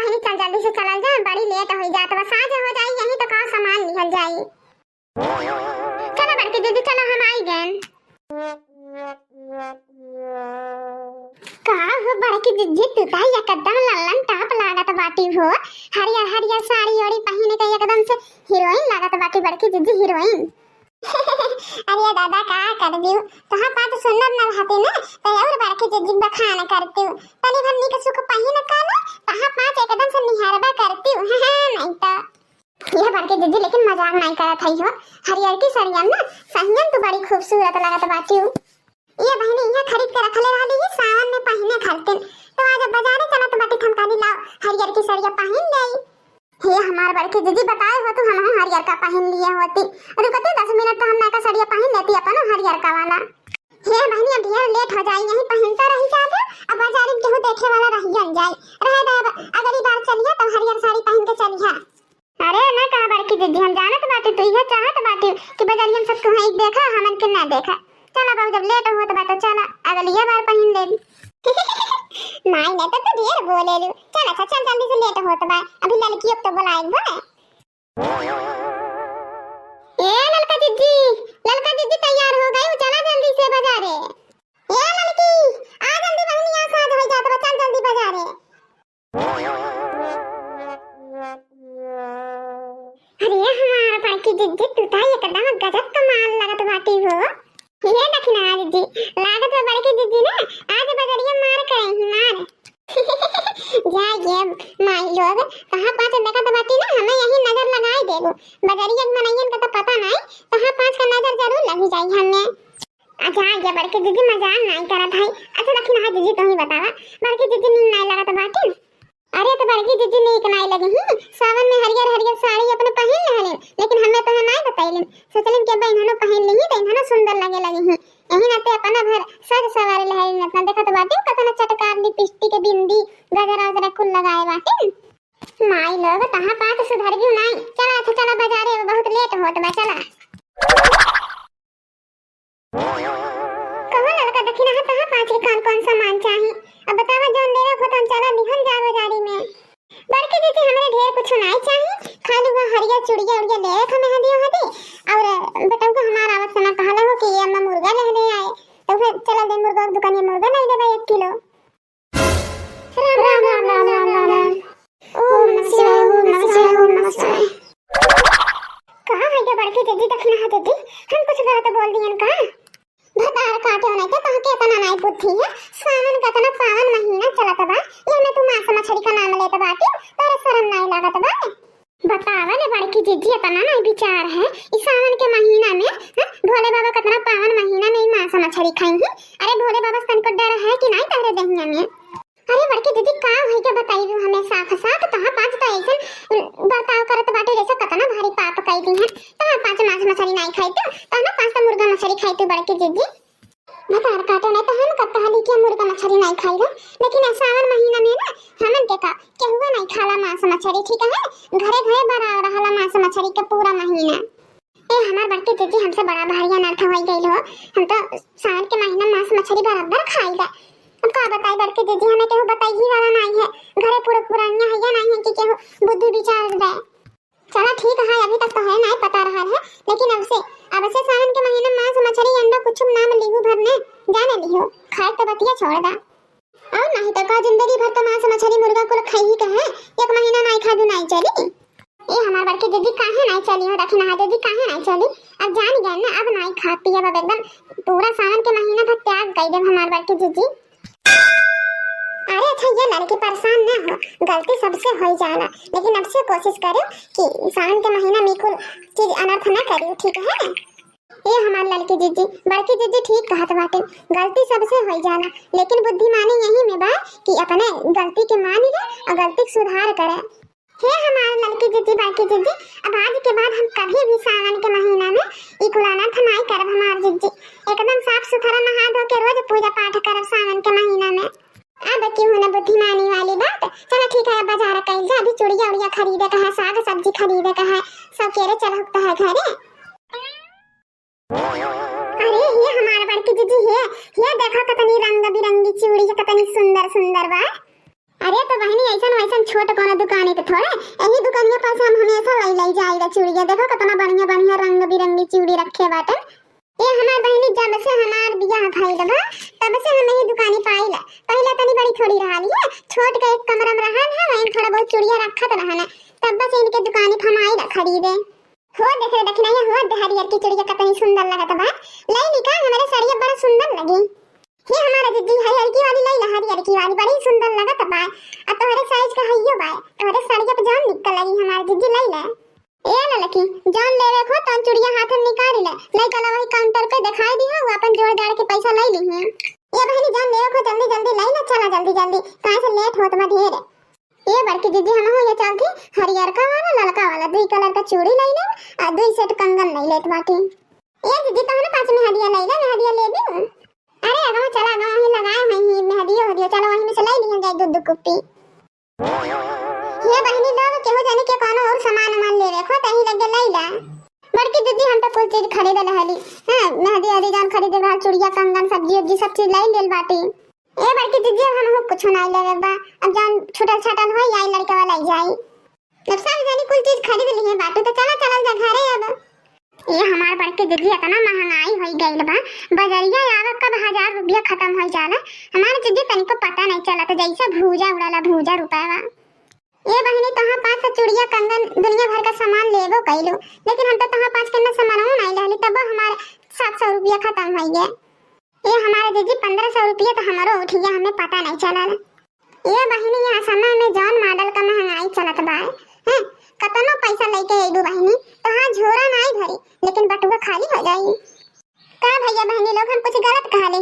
बहनी चल जल्दी से चलल जा, बड़ी लेट हो जात बा, साँझ हो जाई यही तो का सामान निकल जाई। चलो बड़की दीदी चलो हम आई गए। का हो बड़की दीदी तू तो एकदम लल्लन टाप लागत बाटी हो, हरियर हरियर साड़ी ओड़ी पहने के एकदम से हीरोइन लागत बाटी बड़की दीदी, हीरोइन। अरे दादा का कर दियो कहां बात सुनब न रहते ना तो और बड़की दीदी बखान करती हूं, तनी भर निक सुख पहिन का ना कहां पांच एकदम से निहारबा करती हूं। नहीं तो यह बड़की दीदी लेकिन मजाक नहीं करत है हो, हरियर की सरिया ना सहियन तो बड़ी खूबसूरत लागत बाटी हूं। ये बहनी यह खरीद के रखले रहली है सावन में पहने खातिर, तो आज बाजारे चलत बाटी थमकानी लाओ हरियर की सरिया पहन ले। हे हमार बड़की दीदी बताए हो तो हम हरियर का पहन लिए होती, रुकते 10 मिनट तो हम नया सरिया पहन लेती अपन हरियर का वाला। हे बहनी अब ढेर लेट हो जाई, यही पहनता रही जाबे, अब बाजारी में केहू देखे वाला रही जन जाई, रहे दे अगली बार चलिए तो हरियर साड़ी पहन के चलिए। अरे ना कहा बड़की दीदी हम जानत बाटी तू यह चाहत बाटी कि बाजारी हम सब कहीं देखा हमन के ना देखा। चला बाबू जब लेट होत बा तो चला अगली बार पहन ले। नहीं नहीं तो ढेर बोले लू, चल अच्छा चल जल्दी से लेट होत बा, अभी लड़कियों तो बुलाए बा। ए ललका दीदी तैयार हो गई, चला जल्दी से बाजारे। ए लड़की आ जल्दी बहनी आ साथ हो जात बा, चल जल्दी बाजारे। अरे हमारा बड़की दीदी तू तो एकदम गजब कमाल लगत बाटी हो। ये देखना दीदी लागत है बड़की दीदी ना आज बजरिया मार करें मार। जा ये माई लोग कहां पांच देखा तो बाटी ना हमें यही नजर लगाई देबो, बजरिया मनैयन का तो पता नहीं कहां पांच का नजर जरूर लग जाई हमें। अच्छा ये बड़की दीदी मजाक नहीं करत है। अच्छा देखना है दीदी तुम ही बतावा बड़की दीदी नींद नहीं लगत बाटी। अरे तो बड़की दीदी नीक नहीं लगी ही, सावन में हरियर हरियर साड़ी अपने पहन लेहले, लेकिन हमें तो नहीं बताइले, सोचलिन के बहनों पहन ली तो इन्होंने सुंदर लगे लगी ही, यही नाते अपना भर सज सवार लेहले अपना देखा तो बाटी कतना चटकार लिपस्टिक बिंदी गजरा वगैरह कुल लगाए बाटी। माई लोग कहां बात सुधर भी नहीं, चला अच्छा चला बाजारे बहुत लेट होत बा चला। कहां लड़का देखिना है कहां पांच के कौन सामान चाहिए, अब बतावा जोन ले रखो तो चला निहन जा बाजारी में। बड़की दीदी हमरे ढेर कुछ नहीं चाहिए, खाली वो हरियर चूड़िया उड़िया ले रखा मैं दियो हदी और बताऊ को हमारा आवत सना कहला हो कि अम्मा मुर्गा ले ले आए, तो फिर चला दे मुर्गा की दुकान में मुर्गा ले दे 1 किलो। राम राम राम राम राम राम ओम नमः शिवाय ओम नमः शिवाय ओम नमः शिवाय। कहां है ये बड़की दीदी देखना है दीदी हम कुछ गलत बोल दियन का भतार काटे होने के कहां के तना नहीं बुद्धि है, सावन का तना पावन महीना चलत बा ये में तू मांस मछली का नाम लेत बाटी तेरे शर्म नहीं लागत बा। बतावा ले बड़की दीदी तना नहीं विचार है इस सावन के महीना में भोले बाबा का तना पावन महीना में मांस मछली खाएंगे। अरे भोले बाबा स्तन को डर है कि नहीं तेरे दहिया में। अरे बड़की दीदी का है के बताइयो हमें साफ साफ कहां पांच तो ऐसे बर्ताव करत बाटे जैसे कतना भारी पाप कई दी है, कहां पांच मांस मछली नहीं खाई तो ना पांच तो मुर्गा मछली खाई तू बड़की दीदी। भतार काटे नहीं तो हम कतहली के मुर्गा मछली नहीं खाई, लेकिन सावन महीना में ना हमन के का केहुआ नहीं खाला मांस मछली ठीक है, घरे घरे बना रहला मांस मछली के पूरा महीना। ए हमार बड़की दीदी हमसे बड़ा भारी अनर्थ होई गइल हो, हम तो सावन के महीना मांस मछली बराबर खाईला। अब का बताई बड़की दीदी हमें केहू बताई ही वाला नहीं है, घरे पूरा पुरानिया है या नहीं है कि केहू बुद्धि विचार दे। चला ठीक है अभी तक तो है नहीं पता रहा है, लेकिन अब से सावन के महीने मांस मछली अंडा कुछ नाम लिहू भरने जाने लियो खाए तो बतिया छोड़ दा और नहीं तो का जिंदगी भर तो मांस मछली मुर्गा को खाई ही कहे, 1 महीना नहीं खादू नहीं चली। ए हमार बड़की दीदी काहे नहीं चली हो देखना दीदी काहे नहीं चली, अब जान गए ना अब नहीं खा पिए अब एकदम पूरा सावन के महीना भर त्याग गई दे हमार बड़की दीदी। अरे अच्छा ये लड़की परेशान ना हो, गलती सबसे हो जाला, लेकिन अब से कोशिश करो कि सावन के महीना में कोई चीज अनर्थ ना करियो ठीक है। ये हमार लड़की दीदी बड़की दीदी ठीक कहत बाटे, गलती सबसे हो जाला, लेकिन बुद्धिमानी यही में बा कि अपने गलती के मान ले और गलती सुधार करे। हे हमार लड़की दीदी बड़की दीदी अब आज के बाद हम कभी भी सावन के महीना में ई कुल अनर्थ नहीं करब हमार दीदी, एकदम साफ सुथरा नहा धो के रोज पूजा पाठ करब सावन के महीना में। अब क्यों ना बुद्धिमानी वाली बात, चलो ठीक है बाजार कहीं जा अभी चूड़िया उड़िया खरीदे का है, साग सब्जी खरीदे का है, सब केरे चलता है घरे। अरे ये हमारा बड़की दीदी है, ये देखो कितनी रंग बिरंगी चूड़ी कितनी सुंदर सुंदर बा। अरे तो बहनी ऐसा वैसा छोट कोनो दुकान के थोड़े यही दुकान में पास हम हमेशा लाई जाई चूड़ियां देखो कितना बढ़िया बढ़िया रंग बिरंगी चूड़ी रखे बाटे। ये हमार बहनी जब से हमार बियाह भइल बा तब से हम यही दुकानी पाइल। पहले तनी बड़ी थोड़ी रहल है छोट के एक कमरा में रहल है वहीं थोड़ा बहुत चूड़ियां रखत रहन तब बस इनके दुकानी फमाइल खरीदे हो देखे देखना ये हो हरियर की चूड़ियां कितनी सुंदर लगत बा ले निका हमारे साड़ियां बड़ा सुंदर लगी। ये हमारा दीदी हरियर की वाली ले हरियर की वाली बड़ी सुंदर लगत बा अब तोहरे साइज का हइयो बा तोहरे साड़ियां पे जान निकल लगी हमारी दीदी ले ले ए लड़की जान लेवे खो तन चूड़ियां हाथ में निकाल ले लइका वही काउंटर पे दिखाई दी है वो अपन जोड़दार के पैसा ले ली है। ये बहनी जान लेवे खो जल्दी जल्दी ले ले चला जल्दी जल्दी काहे से लेट होत बा ढेर। ये बड़की दीदी हम हो ये चलती हरियर का वाला ललका वाला दो कलर का चूड़ी ले ले और दो सेट कंगन ले लेत बाटी। ये दीदी तो ना पास में हदिया ले ले हदिया ले भी अरे अगवा चला अगवा ही लगाए हैं ही में हदिया हो दिया चलो वहीं में से ले लिया जाए दूध कुप्पी। ये बहनी लोग केहू जाने के कोनो और सामान मान ले रखो तही लगे लैला बड़की दीदी हम तो कुल चीज खरीद रहली हां मेहंदी हरी जान खरीदे रहा चूड़िया कंगन सब्जी उब्जी सब चीज ले लेल बाटी। ए बड़की दीदी हम हो कुछ ना लेवे बा अब जान छुटल छटल होई आई लड़का वाला जाई जब सब जानी कुल चीज खरीद ली है बाटी तो चला चला जा घरे अब। ये हमार बड़की दीदी इतना महंगाई होई गइल बा बाजारिया आवक कब 1000 रुपया खत्म हो जाला हमारे दीदी तनिको पता नहीं चला तो जैसे भूजा उड़ाला भूजा रुपया। ये बहनी तहां पास चूड़िया कंगन दुनिया भर का सामान लेबो कइलो लेकिन हम तो तहां पास के ना सामान नहीं लेली तब हमारे 700 रुपया खत्म हो गया। ये हमारे दीदी 1500 रुपया तो हमारो उठ गया हमें पता नहीं चला। ये बहनी यहाँ समय में जॉन मॉडल का महंगाई चलत बा हैं कतनो पैसा लेके आइबू बहनी तो हां झोरा नहीं भरी लेकिन बटुआ खाली हो जाई। का भैया बहनी लोग हम कुछ गलत कहा ले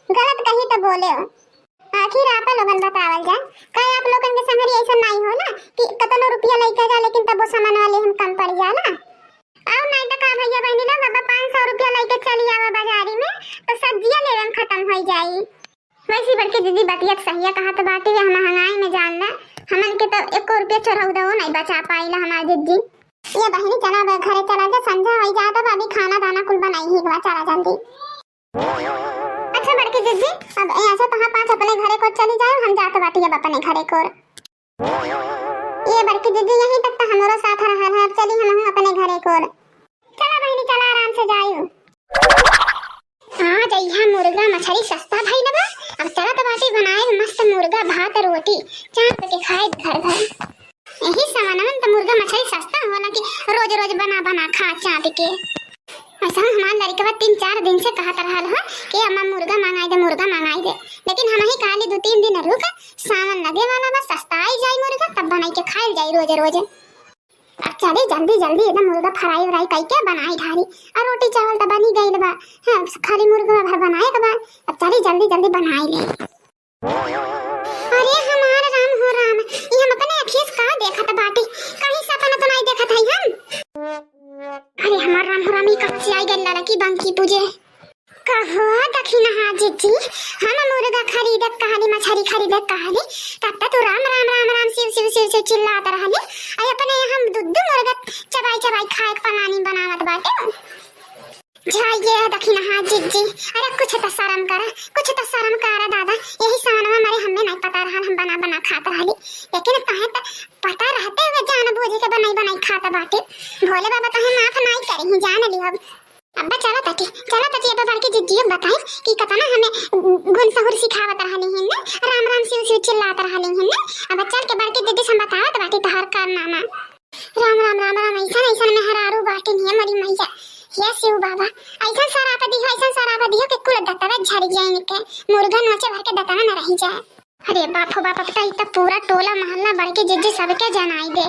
गलत कही तो बोले हो आखिर आप लोगन बतावल जा काहे आप लोगन के संगरी ऐसा नहीं हो ना कि कतनो रुपया लेके जा लेकिन तब वो सामान वाले हम कम पड़ जाला और नहीं तो का भैया बहनी ना बाबा 500 रुपया लेके चली आवा बाजारी में तो सब्जियां लेवे में खत्म हो जाई। वैसी बड़की दीदी बतिया सही कहा तो बाटी हम महंगाई में जानना हमन के तो 1 रुपया चोरा दो नहीं बचा पाइला हमार दीदी। ये बहनी चला घरे चला जा संध्या हो जाता भाभी खाना दाना कुल बनाई ही चला जल्दी। अच्छा बड़की दीदी अब ऐसे कहां पांच अपने घरे को चली जाओ हम जाते बाटी अब अपने घरे को। ये बड़की दीदी यहीं तक तो हमारो साथ रहा है अब चली हम अपने घरे को। चला बहनी चला आराम से जाइयो। आज यहाँ मुर्गा मछली सस्ता भाई ना अब चला तो बाटी बनाए मस्त मुर्गा भात रोटी चाट के खाए घर घर यही सामान तो मुर्गा मछली सस्ता होला कि रोज रोज बना बना खा चाट के। ऐसा हमार लड़के बाद 3-4 दिन से कहत रहल है कि अम्मा मुर्गा मंगाई दे लेकिन हम ही खाली 2-3 दिन रुक सावन लगे वाला बस सस्ता आई जाई मुर्गा तब बनाई के खाइल जाई रोज रोज। अब चले जल्दी जल्दी एकदम मुर्गा फ्राई व्राई करके बनाई ढारी और रोटी चावल तो बनी गइल बा हां खाली मुर्गा भर बनाए के बाद अब चली जल्दी जल्दी बनाई ले। अरे हमार राम हो राम ये हम अपने अखिस का देखत बाटी कहीं सपना तो नहीं देखत है हम। अरे हमार राम हो राम कच्ची आई गइल लड़की बंकी पूजे कहो दखिना हाजी जी हम मुर्गा खरीद कहानी मछली खरीद कहानी तब तक तो राम राम राम राम शिव शिव शिव शिव चिल्लात रहले आई अपने हम दूध मुर्गा चबाई चबाई खाए के पानी बनावत बाटे जाइए दखिना हाजी जी। अरे कुछ तो शर्म कर दादा यही सामान हमारे हमें नहीं पता रहा हम बना बना खात रहली लेकिन कहे तो पता रहते हुए जान बूझ के बनाई खाता बाटे भोले बाबा कहे माफ नहीं करी जान ली अब चला तटी अब बड़की जिज्जी बताई कि कतना हमें गुण सहूर सिखावत रहली है ना राम राम शिव शिव चिल्लात रहली है ना अब चल के बड़की दीदी से बतावत बाटी तोहर कारनामा राम राम राम राम ऐसा में हरारू बाटी है मरी मैया ये शिव बाबा ऐसा सराप दियो कि कुल दतवा झड़ जाए इनके मुर्गा नोचे भर के दतवा न रह जाए। अरे बाप हो बाप अब तो पूरा टोला मोहल्ला बड़की जिज्जी सबके जनाई दे।